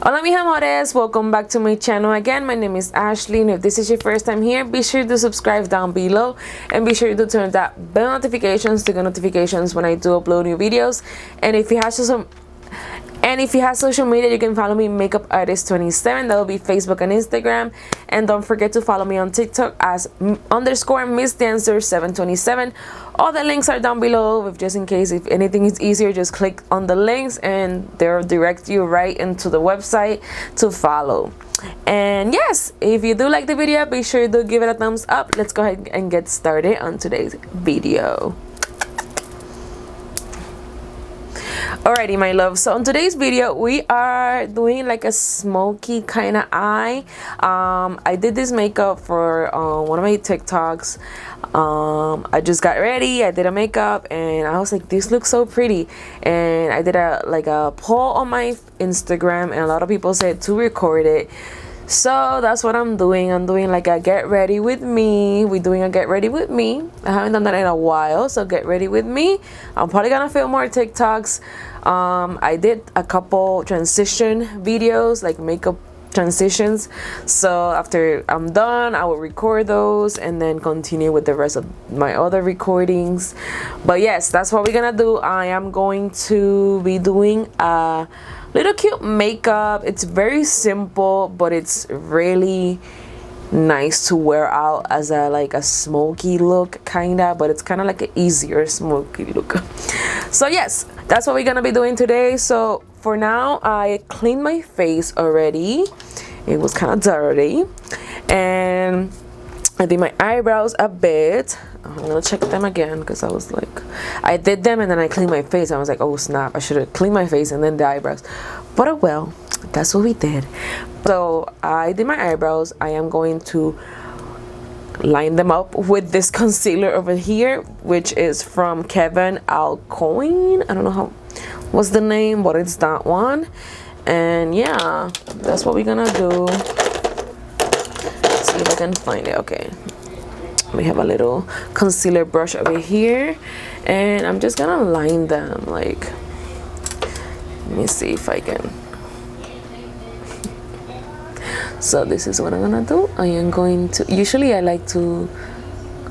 Hola mis amores, welcome back to my channel again. My name is Ashley, and if this is your first time here, be sure to subscribe down below and be sure to turn that bell notifications to get notifications when I do upload new videos. And if you have social media, you can follow me, Makeup Artist 27. That will be Facebook and Instagram. And don't forget to follow me on TikTok as _ Miss Dancer 727. All the links are down below. If just in case, if anything is easier, just click on the links and they'll direct you right into the website to follow. And yes, if you do like the video, be sure to give it a thumbs up. Let's go ahead and get started on today's video. Alrighty, my love, so in today's video we are doing like a smoky kind of eye. I did this makeup for one of my TikToks. I just got ready, I did a makeup, and I was like, this looks so pretty. And I did a poll on my Instagram, and a lot of people said to record it. So that's what I'm doing. I'm doing like a get ready with me. We're doing a get ready with me. I haven't done that in a while, so get ready with me. I'm probably gonna film more TikToks. I did a couple transition videos, like makeup transitions. So after I'm done, I will record those and then continue with the rest of my other recordings. But yes, that's what we're gonna do. I am going to be doing a little cute makeup. It's very simple, but it's really nice to wear out as a smoky look kinda, but it's kind of like an easier smoky look. So yes, that's what we're gonna be doing today. So for now, I cleaned my face already. It was kind of dirty, and I did my eyebrows a bit. I'm gonna check them again because I was like, I did them and then I cleaned my face. I was like, oh snap, I should have cleaned my face and then the eyebrows. But oh well, that's what we did. So I did my eyebrows. I am going to line them up with this concealer over here, which is from Kevin Alcoin. I don't know what's the name, but it's that one. And yeah, that's what we're gonna do. Let's see if I can find it. Okay, we have a little concealer brush over here, and I'm just gonna line them. Like, let me see if I can. So this is what I'm gonna do. I am going to, usually I like to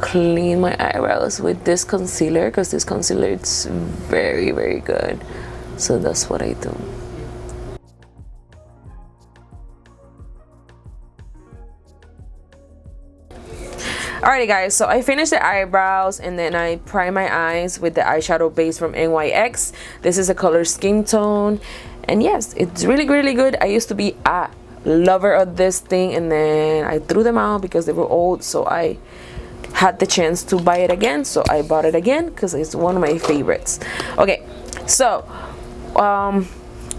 clean my eyebrows with this concealer because this concealer is very, very good. So that's what I do. Alrighty guys, so I finished the eyebrows and then I prime my eyes with the eyeshadow base from NYX. This is the color Skin Tone, and yes, it's really, really good. I used to be a lover of this thing, and then I threw them out because they were old, so I had the chance to buy it again, so I bought it again because it's one of my favorites. Okay, so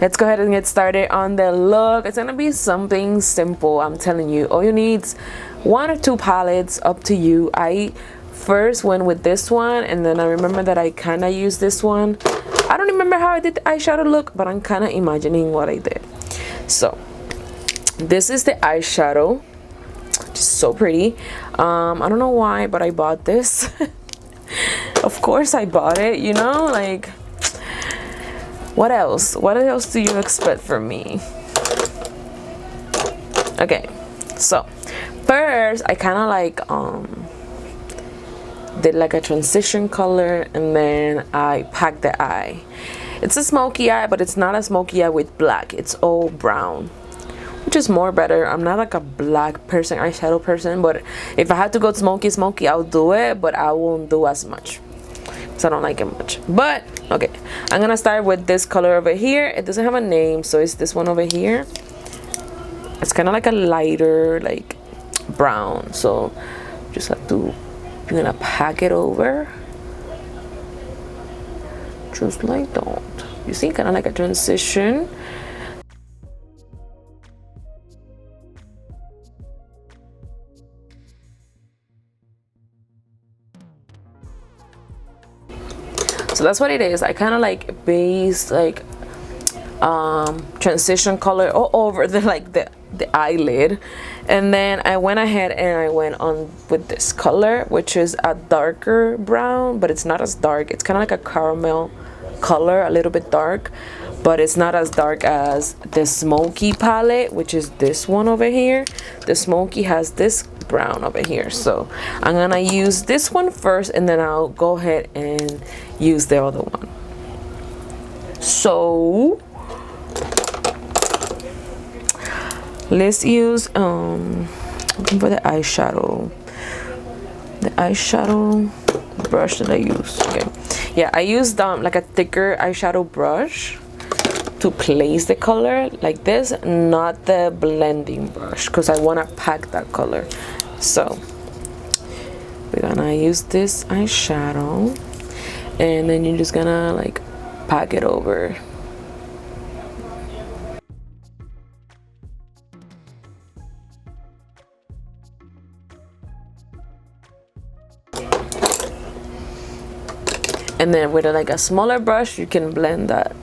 let's go ahead and get started on the look. It's gonna be something simple, I'm telling you. All you need is 1 or 2 palettes, up to you. I first went with this one, and then I remember that I kind of used this one. I don't remember how I did the eyeshadow look, but I'm kind of imagining what I did. So this is the eyeshadow, just so pretty. I don't know why, but I bought this. Of course I bought it, you know, like, what else do you expect from me? Okay, so first I kind of like did like a transition color, and then I packed the eye. It's a smoky eye, but it's not a smoky eye with black. It's all brown, which is more better. I'm not like a black person, eyeshadow person, but if I had to go smoky, I'll do it, but I won't do as much because I don't like it much. But okay, I'm gonna start with this color over here. It doesn't have a name, so it's this one over here. It's kind of like a lighter, like brown, so just have to, you're gonna pack it over just like that. You see, kind of like a transition. So that's what it is. I kind of like base like transition color all over the eyelid, and then I went ahead and I went on with this color, which is a darker brown, but it's not as dark. It's kind of like a caramel color, a little bit dark, but it's not as dark as the Smokey palette, which is this one over here. The Smokey has this brown over here, so I'm gonna use this one first, and then I'll go ahead and use the other one. So let's use looking for the eyeshadow brush that I use. Okay, yeah, I used like a thicker eyeshadow brush to place the color like this, not the blending brush, because I want to pack that color. So we're gonna use this eyeshadow, and then you're just gonna like pack it over. And then with like a smaller brush, you can blend that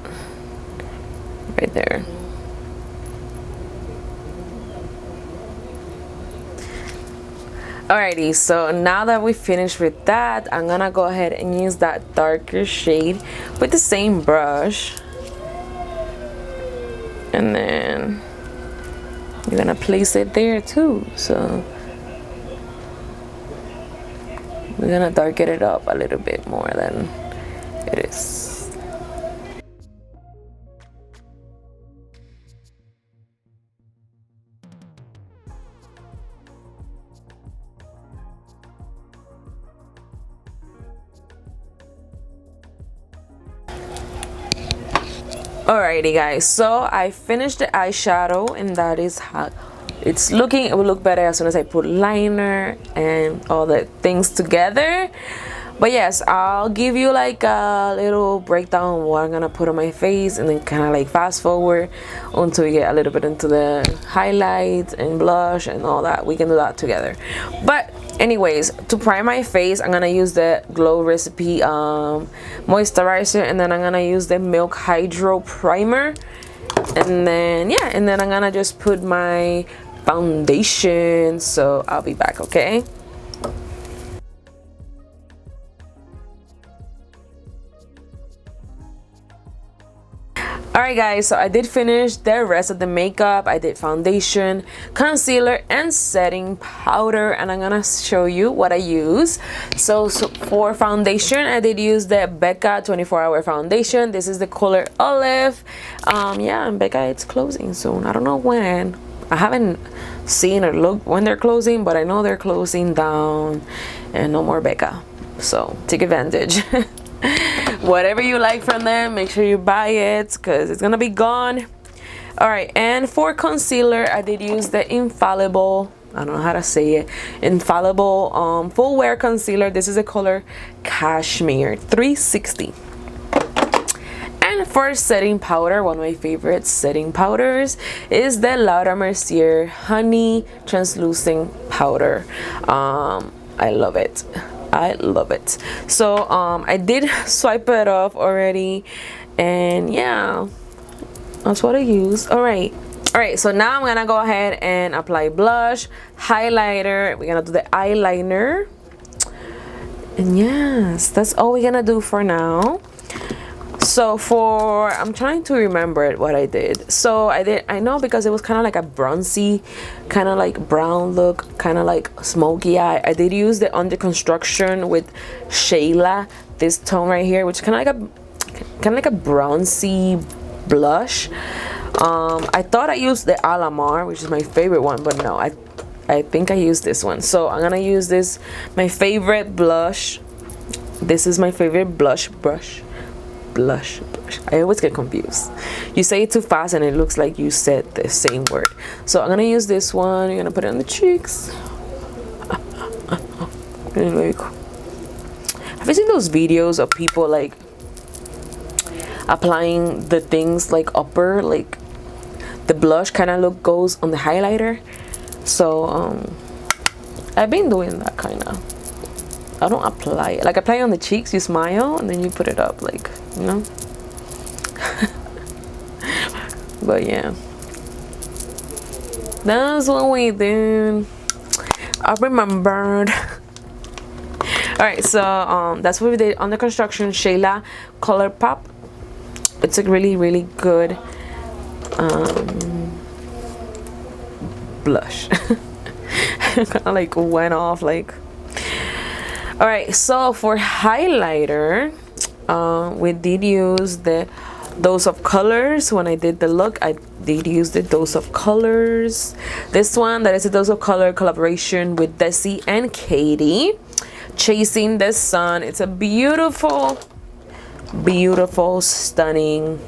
right there. Alrighty, so now that we finished with that, I'm gonna go ahead and use that darker shade with the same brush. And then you're gonna place it there too. So we're gonna darken it up a little bit more than it is. Alrighty guys, so I finished the eyeshadow, and that is how it's looking. It will look better as soon as I put liner and all the things together. But yes, I'll give you like a little breakdown of what I'm gonna put on my face, and then kind of like fast forward until we get a little bit into the highlights and blush and all that. We can do that together. But anyways, to prime my face, I'm gonna use the Glow Recipe moisturizer, and then I'm gonna use the Milk Hydro primer, and then yeah, and then I'm gonna just put my foundation. So I'll be back, okay? Alright guys, so I did finish the rest of the makeup. I did foundation, concealer, and setting powder, and I'm gonna show you what I use. So for foundation, I did use the Becca 24-hour foundation. This is the color Olive. Yeah, and Becca, it's closing soon. I don't know when. I haven't seen or looked when they're closing, but I know they're closing down and no more Becca. So take advantage. Whatever you like from them, make sure you buy it because it's gonna be gone. All right, and for concealer, I did use the Infallible, I don't know how to say it, Infallible full wear concealer. This is the color Cashmere 360. And for setting powder, one of my favorite setting powders is the Laura Mercier Honey Translucent Powder. I love it. I love it. So I did swipe it off already, and yeah, that's what I use. All right, so now I'm gonna go ahead and apply blush, highlighter. We're gonna do the eyeliner, and yes, that's all we're gonna do for now. So I'm trying to remember what I did. So I know because it was kind of like a bronzy, kind of like brown look, kind of like smoky eye. I did use the Under Construction with Shayla, this tone right here, which is kind of like a bronzy blush. I thought I used the Alamar, which is my favorite one, but no, I think I used this one. So I'm gonna use this, my favorite blush. This is my favorite blush. I always get confused. You say it too fast and it looks like you said the same word. So I'm gonna use this one. You're gonna put it on the cheeks. Have you seen those videos of people like applying the things like upper, like the blush kind of look goes on the highlighter? So I've been doing that kind of. I don't apply it. Like, apply on the cheeks, you smile, and then you put it up, like, you know? But, yeah. That's what we did. I remembered. Alright, so, that's what we did. Under Construction, Shayla Color Pop. it's a really good blush. Kind of like went off like. All right, so for highlighter, we did use the Dose of Colors. When I did the look, I did use the Dose of Colors. This one, that is a Dose of Color collaboration with Desi and Katie, Chasing the Sun. It's a beautiful, stunning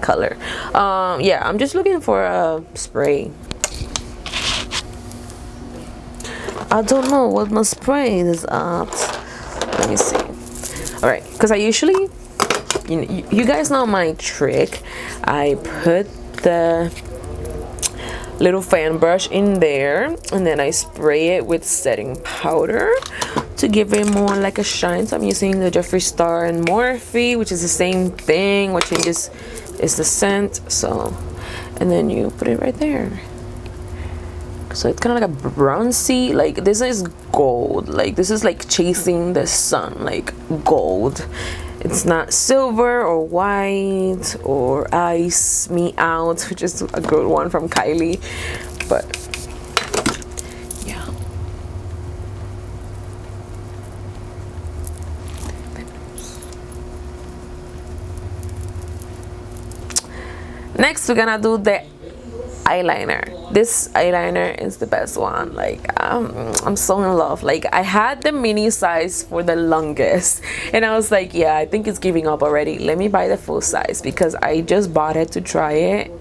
color. Yeah, I'm just looking for a spray. I don't know what my spray is at. Let me see. All right, because I usually, you guys know my trick. I put the little fan brush in there, and then I spray it with setting powder to give it more like a shine. So I'm using the Jeffree Star and Morphe, which is the same thing. What changes is the scent. So, and then you put it right there. So it's kind of like a bronzy, like this is gold, like this is like Chasing the Sun, like gold. It's not silver or white or Ice Me Out, which is a good one from Kylie, but yeah. Next we're gonna do the eyeliner. This eyeliner is the best one. Like I'm so in love. Like I had the mini size for the longest, and I was like, yeah, I think it's giving up already. Let me buy the full size, because I just bought it to try it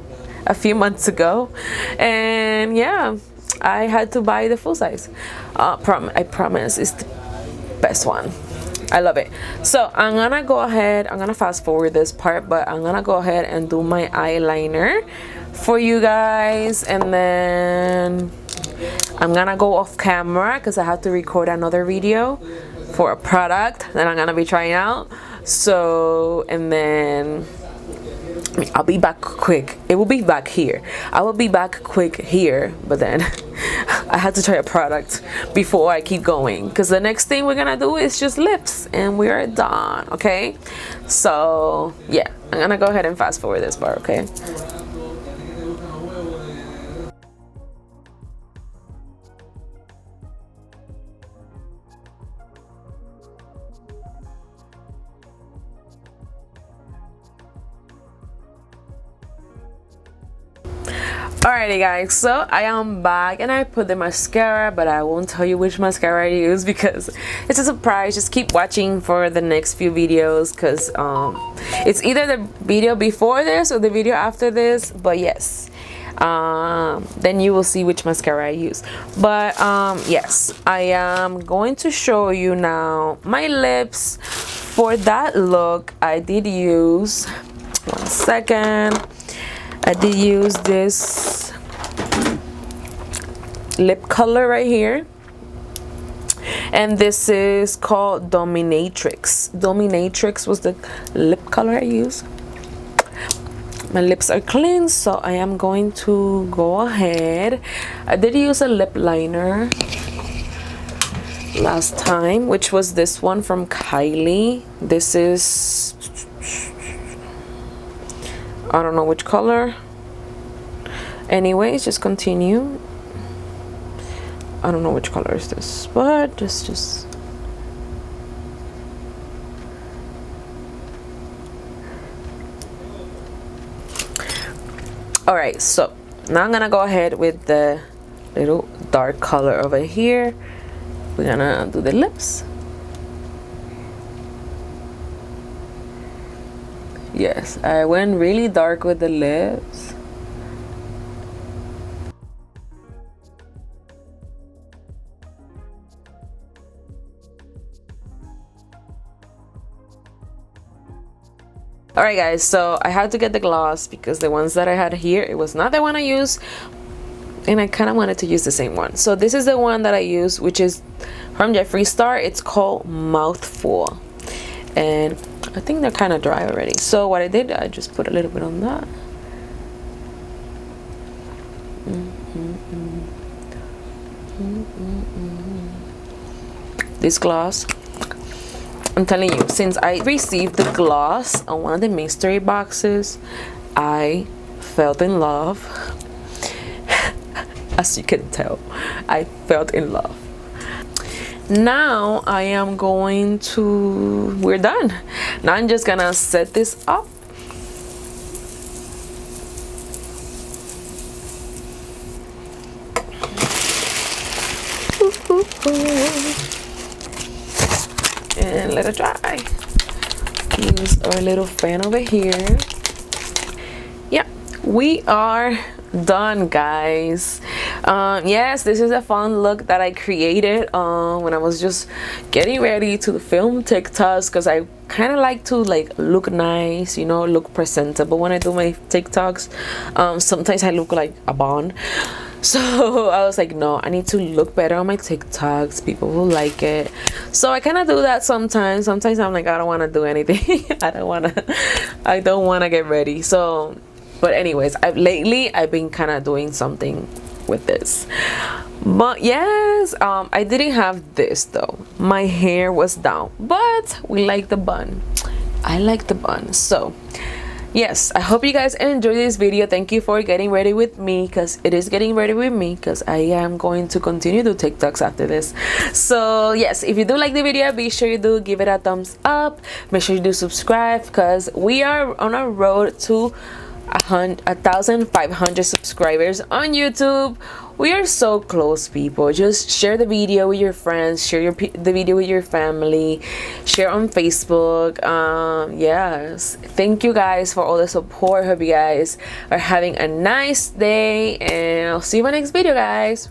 a few months ago, and yeah, I had to buy the full size. I promise it's the best one. I love it. So I'm gonna go ahead, I'm gonna fast forward this part, but I'm gonna go ahead and do my eyeliner for you guys, and then I'm gonna go off camera because I have to record another video for a product that I'm gonna be trying out. So, and then I'll be back quick. It will be back here. I will be back quick here, but then I had to try a product before I keep going, because the next thing we're gonna do is just lips and we are done. Okay, so yeah, I'm gonna go ahead and fast forward this part. Okay. Alrighty guys, so I am back and I put the mascara, but I won't tell you which mascara I use because it's a surprise. Just keep watching for the next few videos, because it's either the video before this or the video after this, but yes, then you will see which mascara I use. But yes, I am going to show you now my lips. For that look, I did use, one second, I did use this lip color right here, and this is called Dominatrix. Dominatrix was the lip color I used. My lips are clean, so I am going to go ahead. I did use a lip liner last time, which was this one from Kylie. This is, I don't know which color. Anyways, just continue. I don't know which color is this, but just all right. So now I'm gonna go ahead with the little dark color over here. We're gonna do the lips. Yes, I went really dark with the lips. Alright guys, so I had to get the gloss because the ones that I had here, it was not the one I used, and I kind of wanted to use the same one. So this is the one that I use, which is from Jeffree Star. It's called Mouthful, and I think they're kind of dry already. So what I did, I just put a little bit on that. This gloss I'm telling you, since I received the gloss on one of the mystery boxes, I felt in love. As you can tell, I felt in love. Now I am going to, we're done. Now I'm just gonna set this up. And let it dry. Use our little fan over here. Yeah, we are done, guys. Yes, this is a fun look that I created when I was just getting ready to film TikToks, because I kind of like to like look nice, you know, look presentable when I do my TikToks. Sometimes I look like a bond. So I was like, no, I need to look better on my TikToks. People will like it. So I kind of do that sometimes. Sometimes I'm like, I don't want to do anything. I don't want to get ready. So, but anyways, lately I've been kind of doing something with this. But yes, I didn't have this though. My hair was down, but we like the bun. I like the bun. So yes, I hope you guys enjoyed this video. Thank you for getting ready with me, because it is getting ready with me, because I am going to continue to TikToks after this. So yes, if you do like the video, be sure you do give it a thumbs up. Make sure you do subscribe, because we are on a road to 1,500 subscribers on YouTube. We are so close, people. Just share the video with your friends, share the video with your family, share on Facebook. Yes, thank you guys for all the support. Hope you guys are having a nice day, and I'll see you in my next video, guys.